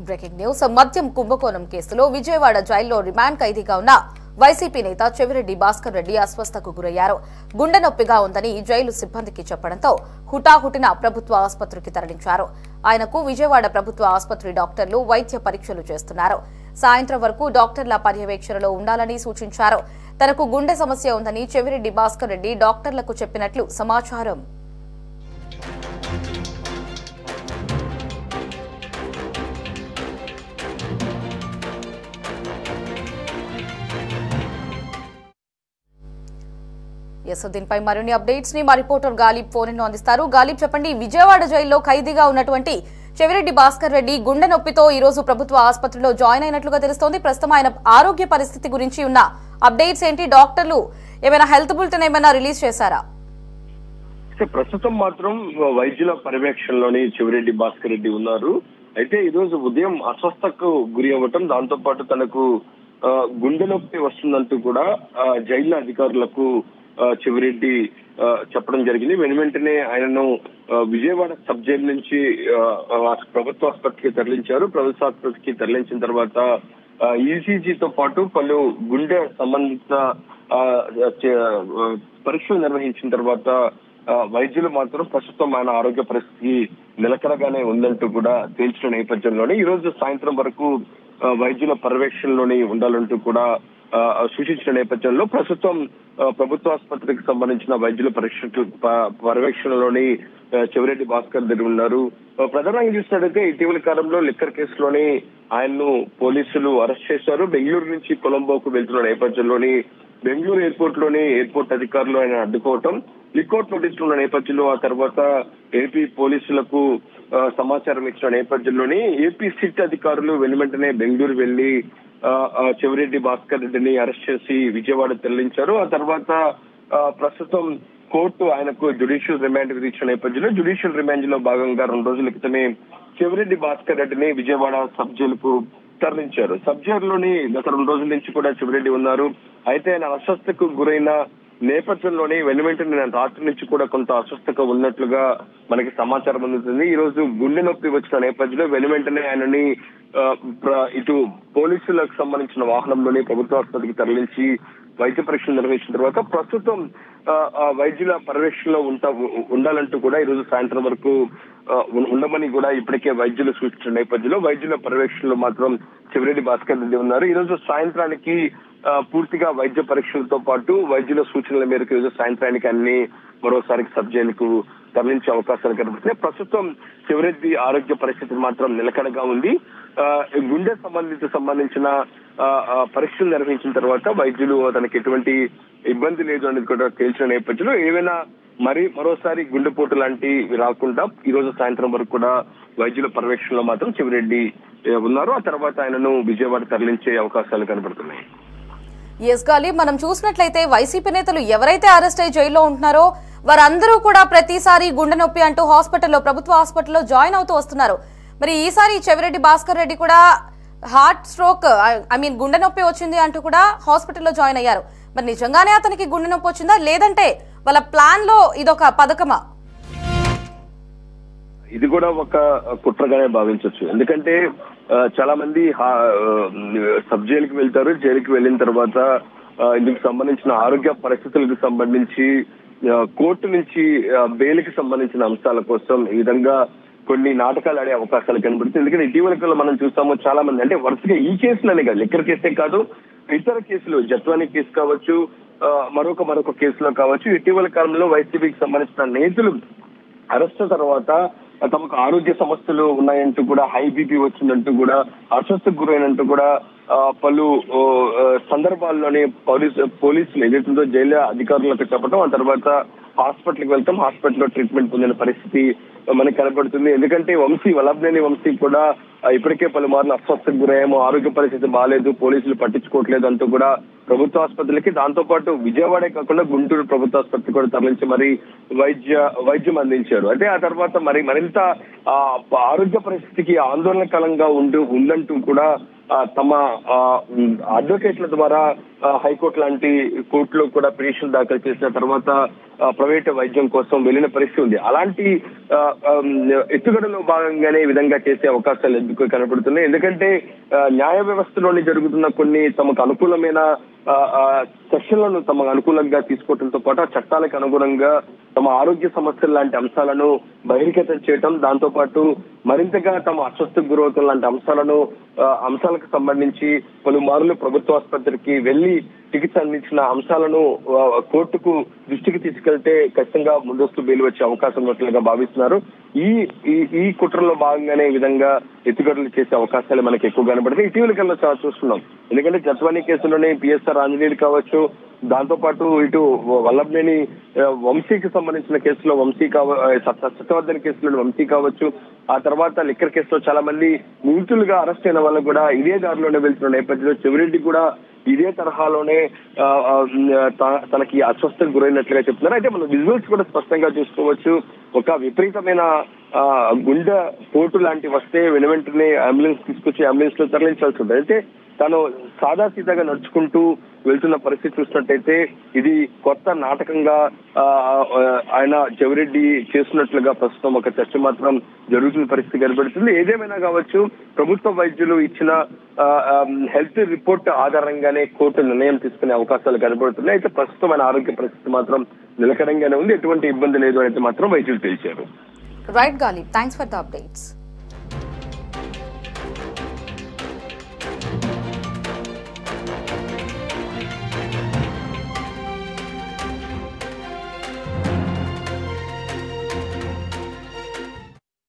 Breaking news. మద్యం కుంభకోణం కేసులో విజయవాడ జైల్లో రిమాండ్ ఖైదీగా ఉన్న వైసీపీ నేత చెవిరెడ్డి భాస్కర్ రెడ్డి అస్వస్థకు గురయ్యారు. గుండె నొప్పిగా ఉందని జైలు సిబ్బందికి చెప్పడంతో హుటాహుటిన ప్రభుత్వ ఆసుపత్రికి తరలించారు. ఆయనకు విజయవాడ ప్రభుత్వ ఆసుపత్రి డాక్టర్లు వైద్య పరీక్షలు చేస్తున్నారు. సాయంత్రం వరకు డాక్టర్ల పర్యవేక్షణలో ఉండాలని సూచించారు. తనకు గుండె సమస్య ఉందని చెవిరెడ్డి భాస్కర్ రెడ్డి డాక్టర్లకు చెప్పినట్లు సమాచారం. దీనిపై మరిన్ని అప్డేట్స్ ని మా రిపోర్టర్ గాలిబ్ ఫోన్ అందిస్తారు. గాలిబ్, చెప్పండి, విజయవాడ జైల్లో ఖైదీగా ఉన్నటువంటి చెవిరెడ్డి భాస్కర్ రెడ్డి గుండె నొప్పితో ఈ రోజు ప్రభుత్వ ఆసుపత్రిలో జాయిన్ అయినట్లుగా తెలుస్తోంది. ప్రస్తుతం ఆయన ఆరోగ్య పరిస్థితి గురించి ఉన్న అప్డేట్స్ ఏంటి? డాక్టర్లు ఏమైనా హెల్త్ బులెటిన్ ఏమైనా రిలీజ్ చేశారా? ప్రస్తుతం మాత్రం వైద్యుల పర్యవేక్షణలోని చెవిరెడ్డి భాస్కర్ రెడ్డి ఉన్నారు. అయితే ఈ రోజు ఉదయం అస్వస్థకు గురి అవ్వటం, దాంతో పాటు తనకు గుండె నొప్పి వస్తుందంటూ కూడా జైలు అధికారులకు చెవిరెడ్డి చెప్పడం జరిగింది. వెంటనే ఆయనను విజయవాడ సబ్ జైలు నుంచి ప్రభుత్వ ఆసుపత్రికి తరలించారు. ప్రభుత్వ ఆసుపత్రికి తరలించిన తర్వాత ఈసీజీతో పాటు పలు గుండె సంబంధిత పరీక్షలు నిర్వహించిన తర్వాత వైద్యులు మాత్రం ప్రస్తుతం ఆయన ఆరోగ్య పరిస్థితి నిలకడగానే ఉందంటూ కూడా తేల్చిన నేపథ్యంలోనే ఈ రోజు సాయంత్రం వరకు వైద్యుల పర్యవేక్షణలోనే ఉండాలంటూ కూడా సూచించిన నేపథ్యంలో ప్రస్తుతం ప్రభుత్వ ఆసుపత్రికి సంబంధించిన వైద్యుల పర్యవేక్షణలోని చెవిరెడ్డి భాస్కర్ రెడ్డి ఉన్నారు. ప్రధానంగా చూసినట్టయితే ఇటీవల కాలంలో లిక్కర్ కేసులోని ఆయన్ను పోలీసులు అరెస్ట్ చేశారు. బెంగళూరు నుంచి కొలంబోకు వెళ్తున్న నేపథ్యంలోని బెంగళూరు ఎయిర్పోర్ట్ లోని ఎయిర్పోర్ట్ అధికారులు ఆయన అడ్డుకోవటం, లిక్అవుట్ నోటీసులు ఉన్న నేపథ్యంలో ఆ తర్వాత ఏపీ పోలీసులకు సమాచారం ఇచ్చిన నేపథ్యంలోని ఏపీ సిట్ అధికారులు వెంటనే బెంగళూరు వెళ్లి చెవిరెడ్డి భాస్కర్ రెడ్డిని అరెస్ట్ చేసి విజయవాడ తరలించారు. ఆ తర్వాత ప్రస్తుతం కోర్టు ఆయనకు జ్యుడిషియల్ రిమాండ్ విధించిన నేపథ్యంలో జ్యుడిషియల్ రిమాండ్ లో భాగంగా 2 రోజుల క్రితమే చెవిరెడ్డి భాస్కర్ రెడ్డిని విజయవాడ సబ్ జైలుకు తరలించారు. సబ్ జైలులోని గత 2 రోజుల నుంచి కూడా చెవిరెడ్డి ఉన్నారు. అయితే ఆయన అస్వస్థకు గురైన నేపథ్యంలోనే వెంటనే రాత్రి నుంచి కూడా కొంత అస్వస్థగా ఉన్నట్లుగా మనకి సమాచారం అందుతుంది. ఈ రోజు గుండె నొప్పి వచ్చిన నేపథ్యంలో వెంటనే ఆయనని ఇటు పోలీసులకు సంబంధించిన వాహనంలోని ప్రభుత్వ ఆసుపత్రికి తరలించి వైద్య పరీక్షలు నిర్వహించిన తర్వాత ప్రస్తుతం వైద్యుల పర్యవేక్షణలో ఉండాలంటూ కూడా ఈ రోజు సాయంత్రం వరకు ఉండమని కూడా ఇప్పటికే వైద్యులు సూచించిన నేపథ్యంలో వైద్యుల పర్యవేక్షణలో మాత్రం చెవిరెడ్డి భాస్కర్ రెడ్డి ఉన్నారు. ఈ రోజు సాయంత్రానికి పూర్తిగా వైద్య పరీక్షలతో పాటు వైద్యుల సూచనల మేరకు ఈరోజు సాయంత్రానికి అన్ని మరోసారికి సబ్ జైలుకు తరలించే అవకాశాలు కనిపిస్తున్నాయి. ప్రస్తుతం చెవిరెడ్డి ఆరోగ్య పరిస్థితి మాత్రం నిలకడగా ఉంది. గుండె సంబంధించిన పరీక్షలు నిర్వహించిన తర్వాత వైద్యులు తనకి ఎటువంటి ఇబ్బంది లేదు అనేది కూడా తేల్చిన నేపథ్యంలో ఏవైనా మరోసారి గుండెపోటు లాంటివి రాకుండా ఈ రోజు సాయంత్రం వరకు కూడా వైద్యుల పర్యవేక్షణలో మాత్రం చెవిరెడ్డి ఉన్నారు. ఆ తర్వాత ఆయనను విజయవాడ తరలించే అవకాశాలు కనబడుతున్నాయి. గాలిబ్, మనం చూసినట్లయితే వైసీపీ నేతలు ఎవరైతే అరెస్ట్ అయ్యి జైల్లో ఉంటున్నారో వారందరూ కూడా ప్రతిసారి గుండె నొప్పి అంటూ ప్రభుత్వ హాస్పిటల్లో జాయిన్ అవుతూ వస్తున్నారు. మరి ఈసారి చెవిరెడ్డి భాస్కర్ రెడ్డి కూడా హార్ట్ స్ట్రోక్ గుండె నొప్పి వచ్చింది అంటూ కూడా హాస్పిటల్లో జాయిన్ అయ్యారు. మరి నిజంగానే అతనికి గుండె నొప్పి వచ్చిందా, లేదంటే వాళ్ళ ప్లాన్ లో ఇదొక పథకమా? ఇది కూడా ఒక కుట్రగానే భావించవచ్చు. ఎందుకంటే చాలా మంది సబ్ జైలుకి వెళ్తారు. జైలుకి వెళ్ళిన తర్వాత ఇందుకు సంబంధించిన ఆరోగ్య పరిస్థితులకు సంబంధించి కోర్టు నుంచి బెయిల్కి సంబంధించిన అంశాల కోసం ఈ విధంగా కొన్ని నాటకాలు ఆడే అవకాశాలు కనబడుతుంది. ఎందుకంటే ఇటీవల మనం చూస్తాము చాలా మంది, అంటే వరుసగా ఈ కేసులనే కాదు, లిక్కర్ కేసే కాదు, ఇతర కేసులు జత్వానీ కేసు కావచ్చు, మరొక కేసులో కావచ్చు, ఇటీవల కాలంలో వైసీపీకి సంబంధించిన నేతలు అరెస్ట్ తర్వాత తమకు ఆరోగ్య సమస్యలు ఉన్నాయంటూ కూడా, హై బీపీ వచ్చిందంటూ కూడా, అస్వస్థకు గురైనంటూ కూడా పలు సందర్భాల్లోనే పోలీసులు ఏదైతుందో జైలు అధికారులకు చెప్పడం, ఆ తర్వాత హాస్పిటల్కి వెళ్తాం, హాస్పిటల్లో ట్రీట్మెంట్ పొందిన పరిస్థితి మనకు కనబడుతుంది. ఎందుకంటే వల్లభనేని వంశీ కూడా ఇప్పటికే పలుమార్లు అస్వస్థకు గురయ్యాము, ఆరోగ్య పరిస్థితి బాగాలేదు, పోలీసులు పట్టించుకోవట్లేదు అంటూ కూడా ప్రభుత్వ ఆసుపత్రులకి, దాంతో పాటు విజయవాడే కాకుండా గుంటూరు ప్రభుత్వ ఆసుపత్రికి కూడా తరలించి మరి వైద్యం అందించారు. అంటే ఆ తర్వాత మరింత ఆరోగ్య పరిస్థితికి ఆందోళనకరంగా ఉందంటూ కూడా తమ అడ్వకేట్ల ద్వారా హైకోర్టు లాంటి కోర్టులో కూడా పిటిషన్ దాఖలు చేసిన తర్వాత ప్రైవేట్ వైద్యం కోసం వెళ్లిన పరిస్థితి ఉంది. అలాంటి ఎత్తుగడలో భాగంగానే ఈ విధంగా చేసే అవకాశాలు ఎక్కువ కనపడుతున్నాయి. ఎందుకంటే న్యాయ వ్యవస్థలోని జరుగుతున్న కొన్ని తమకు అనుకూలమైన సెక్షన్లను తమకు అనుకూలంగా తీసుకోవడంతో పాటు ఆ చట్టాలకు అనుగుణంగా తమ ఆరోగ్య సమస్యలు లాంటి అంశాలను బహిర్గతం చేయటం, దాంతో పాటు మరింతగా తమ అస్వస్థకు గురవుతున్న లాంటి అంశాలకు సంబంధించి పలుమార్లు ప్రభుత్వ ఆసుపత్రికి వెళ్లి చికిత్స అందించిన అంశాలను కోర్టుకు దృష్టికి తీసుకెళ్తే ఖచ్చితంగా ముందస్తు బెయిల్ వచ్చే అవకాశం ఉన్నట్లుగా భావిస్తున్నారు. ఈ కుట్రలో భాగంగానే ఈ విధంగా ఎత్తుగడలు చేసే అవకాశాలు మనకి ఎక్కువ కనబడతాయి. ఇటీవల కాలంలో చాలా చూస్తున్నాం. ఎందుకంటే జత్వానీ కేసులోనే పిఎస్ఆర్ ఆంజనేయులు కావచ్చు, దాంతో పాటు ఇటు వల్లభనేని వంశీకి సంబంధించిన కేసులో సత్యవర్ధన్ కేసులో వంశీ కావచ్చు, ఆ తర్వాత లిక్కర్ కేసులో చాలా మంది నిందితులుగా అరెస్ట్ అయిన వాళ్ళు కూడా ఇదే దారిలోనే వెళ్తున్న నేపథ్యంలో చెవిరెడ్డి కూడా ఇదే తరహాలోనే తనకి అస్వస్థకు గురైనట్లుగా చెప్తున్నారు. అయితే మనం విజువల్స్ కూడా స్పష్టంగా చూసుకోవచ్చు. ఒక విపరీతమైన గుండె పోటు లాంటి వస్తే వెంటనే అంబులెన్స్ తీసుకొచ్చి అంబులెన్స్ లో తరలించాల్సి ఉంటుంది. అయితే తను సాదాసీదాగా నడుచుకుంటూ వెళ్తున్న పరిస్థితి చూసినట్టయితే ఇది కొత్త నాటకంగా ఆయన చెవిరెడ్డి చేస్తున్నట్లుగా ప్రస్తుతం ఒక చర్చ మాత్రం జరుగుతున్న పరిస్థితి కనబడుతుంది. ఏదేమైనా కావచ్చు, ప్రభుత్వ వైద్యులు ఇచ్చిన హెల్త్ రిపోర్ట్ ఆధారంగానే కోర్టు నిర్ణయం తీసుకునే అవకాశాలు కనబడుతున్నాయి. అయితే ప్రస్తుతం ఆయన ఆరోగ్య పరిస్థితి మాత్రం నిలకడంగానే ఉంది, ఎటువంటి ఇబ్బంది లేదు అనేది మాత్రం వైద్యులు తెలిపారు. Right Ghalib, thanks for the updates.